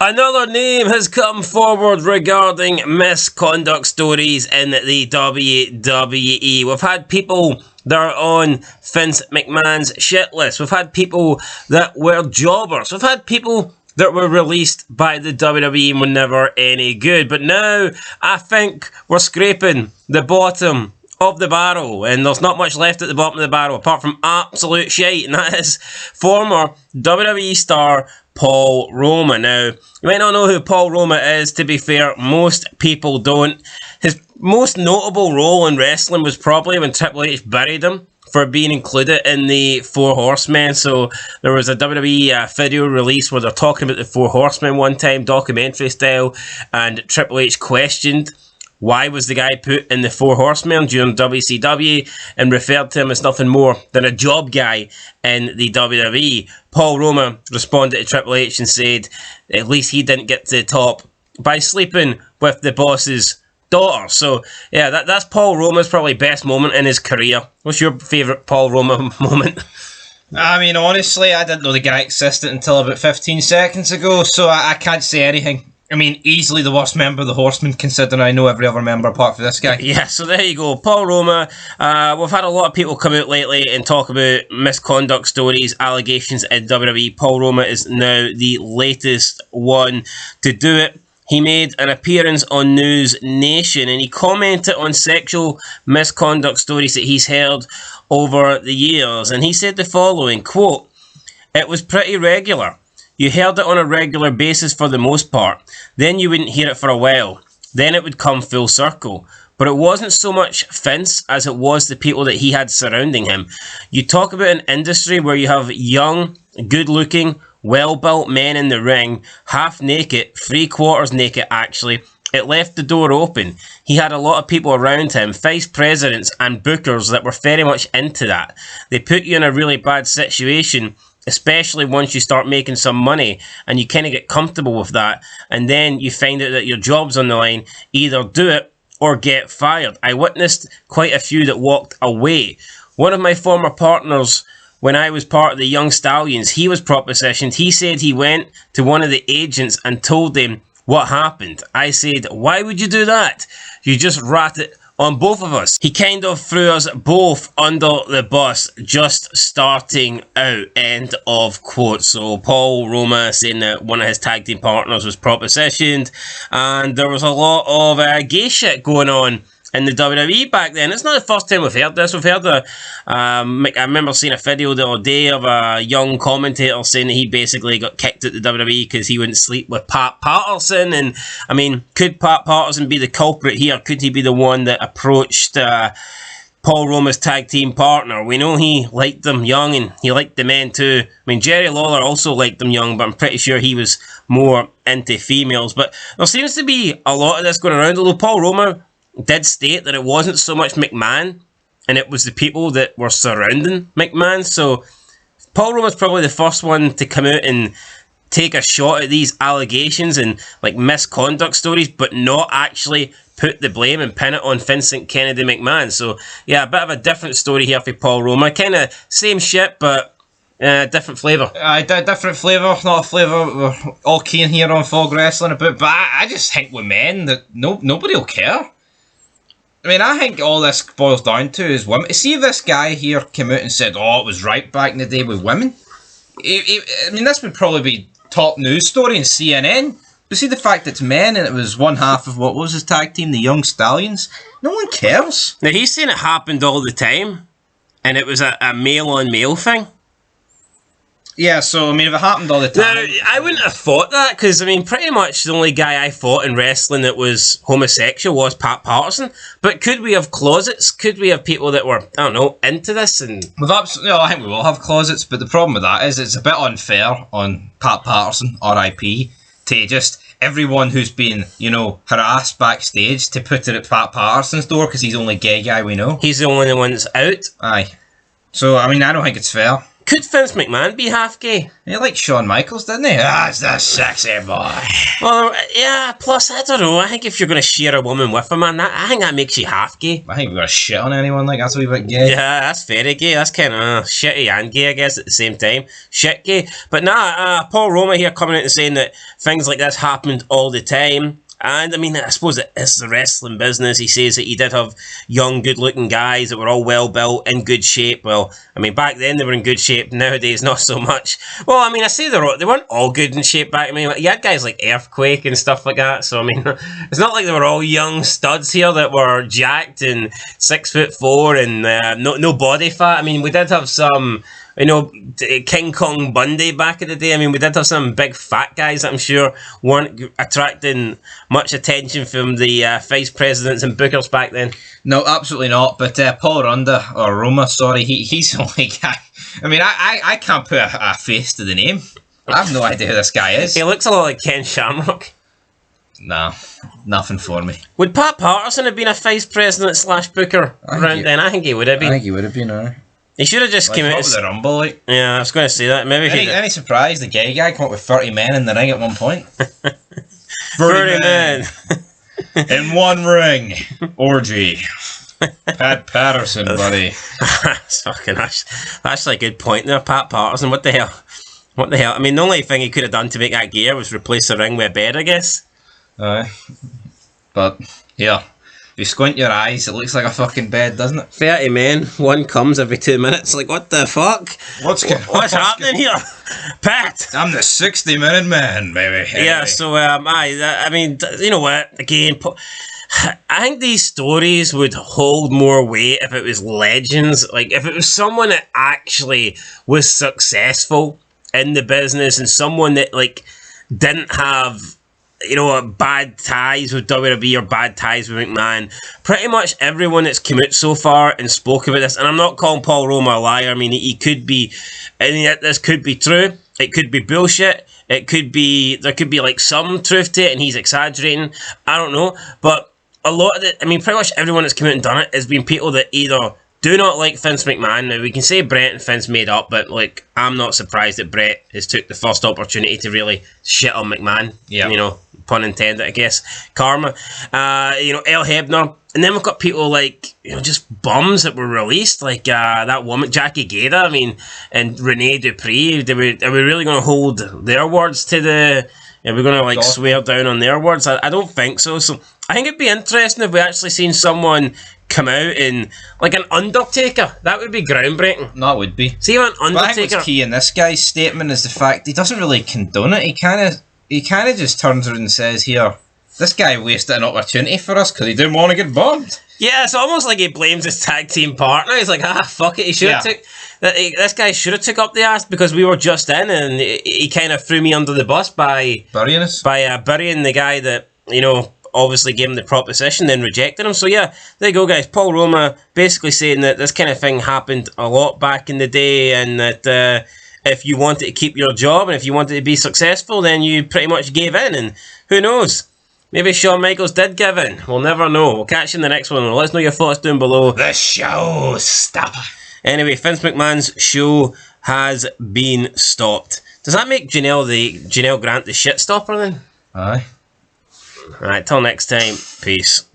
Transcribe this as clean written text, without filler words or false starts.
Another name has come forward regarding misconduct stories in the WWE. We've had people that are on Vince McMahon's shit list. We've had people that were jobbers. We've had people that were released by the WWE and were never any good. But now, I think we're scraping the bottom of the barrel, and there's not much left at the bottom of the barrel apart from absolute shite, and that is former WWE star Paul Roma. Now, you might not know who Paul Roma is. To be fair, most people don't. His most notable role in wrestling was probably when Triple H buried him for being included in the Four Horsemen. So there was a WWE video release where they're talking about the Four Horsemen one time, documentary style, and Triple H questioned why was the guy put in the Four Horsemen during WCW and referred to him as nothing more than a job guy in the WWE. Paul Roma responded to Triple H and said at least he didn't get to the top by sleeping with the boss's daughter. So, yeah, that's Paul Roma's probably best moment in his career. What's your favourite Paul Roma moment? I mean, honestly, I didn't know the guy existed until about 15 seconds ago, so I can't say anything. I mean, easily the worst member of the Horsemen, considering I know every other member apart from this guy. Yeah, so there you go. Paul Roma. We've had a lot of people come out lately and talk about misconduct stories, allegations in WWE. Paul Roma is now the latest one to do it. He made an appearance on News Nation and he commented on sexual misconduct stories that he's heard over the years. And he said the following, quote, "It was pretty regular. You heard it on a regular basis for the most part. Then you wouldn't hear it for a while. Then it would come full circle. But it wasn't so much Vince as it was the people that he had surrounding him. You talk about an industry where you have young, good-looking, well-built men in the ring, half naked, 3/4 naked actually. It left the door open. He had a lot of people around him, vice presidents and bookers that were very much into that. They put you in a really bad situation, especially once you start making some money and you kind of get comfortable with that, and then you find out that your job's on the line. Either do it or get fired. I witnessed quite a few that walked away. One of my former partners, when I was part of the Young Stallions, he was propositioned. He said he went to one of the agents and told them what happened. I said, why would you do that? You just ratted on both of us. He kind of threw us both under the bus just starting out. End of quote. So Paul Roma saying that one of his tag team partners was propositioned and there was a lot of gay shit going on in the WWE back then. It's not the first time we've heard this. We've heard I remember seeing a video the other day of a young commentator saying that he basically got kicked at the WWE because he wouldn't sleep with Pat Patterson. And I mean, could Pat Patterson be the culprit here? Could he be the one that approached Paul Roma's tag team partner? We know he liked them young and he liked the men too. I mean, Jerry Lawler also liked them young, but I'm pretty sure he was more into females. But there seems to be a lot of this going around, although Paul Roma did state that it wasn't so much McMahon and it was the people that were surrounding McMahon. So Paul Roma's probably the first one to come out and take a shot at these allegations and like misconduct stories, but not actually put the blame and pin it on Vincent Kennedy McMahon. So yeah, a bit of a different story here for Paul Roma. Kind of same shit, but different flavour. Different flavour, not a flavour we're all keen here on Fog Wrestling about, but I just think with men that nobody will care. I mean, I think all this boils down to is women. See if this guy here came out and said, oh, it was right back in the day with women. I mean, this would probably be top news story in CNN. But see the fact it's men and it was one half of what was his tag team, the Young Stallions. No one cares. Now, he's saying it happened all the time and it was a male-on-male thing. Yeah, so, I mean, if it happened all the time... Now, I wouldn't have thought that, because, I mean, pretty much the only guy I fought in wrestling that was homosexual was Pat Patterson. But could we have closets? Could we have people that were, I don't know, into this? And I think we will have closets, but the problem with that is it's a bit unfair on Pat Patterson, R.I.P., to just everyone who's been, harassed backstage to put it at Pat Patterson's door, because he's the only gay guy we know. He's the only one that's out. Aye. So, I mean, I don't think it's fair. Could Vince McMahon be half gay? He liked Shawn Michaels, didn't he? Ah, it's the sexy boy. Well, yeah, plus, I don't know, I think if you're going to share a woman with a man, I think that makes you half gay. I think we've got to shit on anyone like that's a wee bit gay. Yeah, that's very gay. That's kind of shitty and gay, I guess, at the same time. Shit gay. But nah, Paul Roma here coming out and saying that things like this happened all the time. And I mean, I suppose it is the wrestling business. He says that he did have young, good-looking guys that were all well-built, in good shape. Well, I mean, back then they were in good shape. Nowadays, not so much. Well, I mean, I say they weren't all good in shape back. I mean, you had guys like Earthquake and stuff like that. So, I mean, it's not like they were all young studs here that were jacked and 6'4" and no body fat. I mean, we did have some... You know, King Kong Bundy back in the day. I mean, we did have some big fat guys that I'm sure weren't attracting much attention from the vice presidents and bookers back then. No, absolutely not. But Paul Roma, sorry, he's the only guy. I mean, I can't put a face to the name. I have no idea who this guy is. He looks a lot like Ken Shamrock. Nah, nothing for me. Would Pat Patterson have been a vice president / booker around then? I think he would have been. I think he would have been, He should have just came out. What the Rumble like? Yeah, I was going to say that. Maybe any surprise the gay guy came up with 30 men in the ring at one point? 30 men. In one ring. Orgy. Pat Patterson, buddy. That's actually a good point there, Pat Patterson. What the hell? What the hell? I mean, the only thing he could have done to make that gayer was replace the ring with a bed, I guess. But, yeah. If you squint your eyes, it looks like a fucking bed, doesn't it? 30 men, one comes every 2 minutes. Like, what the fuck? What's happening here? Pat! I'm the 60-minute man, baby. Anyway. Yeah, so, I mean, you know what? Again, I think these stories would hold more weight if it was legends. Like, if it was someone that actually was successful in the business and someone that, like, didn't have... you know, bad ties with WWE or bad ties with McMahon. Pretty much everyone that's come out so far and spoke about this, and I'm not calling Paul Roma a liar. I mean, he could be, and this could be true. It could be bullshit. It could be, there could be like some truth to it, and he's exaggerating. I don't know, but a lot of it, I mean, pretty much everyone that's come out and done it has been people that either do not like Vince McMahon. Now, we can say Brett and Vince made up, but, like, I'm not surprised that Brett has took the first opportunity to really shit on McMahon. Yeah. You know, pun intended, I guess. Karma. You know, El Hebner. And then we've got people like, you know, just bums that were released, like that woman, Jackie Gader, I mean, and Renee Dupree. Are we really going to hold their words to the... Are we going to, like, swear down on their words? I don't think so. So I think it'd be interesting if we actually seen someone come out in, like, an Undertaker. That would be groundbreaking. That would be. See, an Undertaker... But I think what's key in this guy's statement is the fact he doesn't really condone it. He kind of just turns around and says, here, this guy wasted an opportunity for us because he didn't want to get bombed. Yeah, it's almost like he blames his tag team partner. He's like, fuck it, he should have took... This guy should have took up the ass because we were just in, and he kind of threw me under the bus by... Burying us? By burying the guy that, you know, obviously gave him the proposition, then rejected him. So yeah, there you go, guys. Paul Roma basically saying that this kind of thing happened a lot back in the day, and that if you wanted to keep your job and if you wanted to be successful, then you pretty much gave in. And who knows? Maybe Shawn Michaels did give in. We'll never know. We'll catch you in the next one. Let us know your thoughts down below. The showstopper. Anyway, Vince McMahon's show has been stopped. Does that make Janelle Grant the shit stopper then? Aye. Alright, till next time. Peace.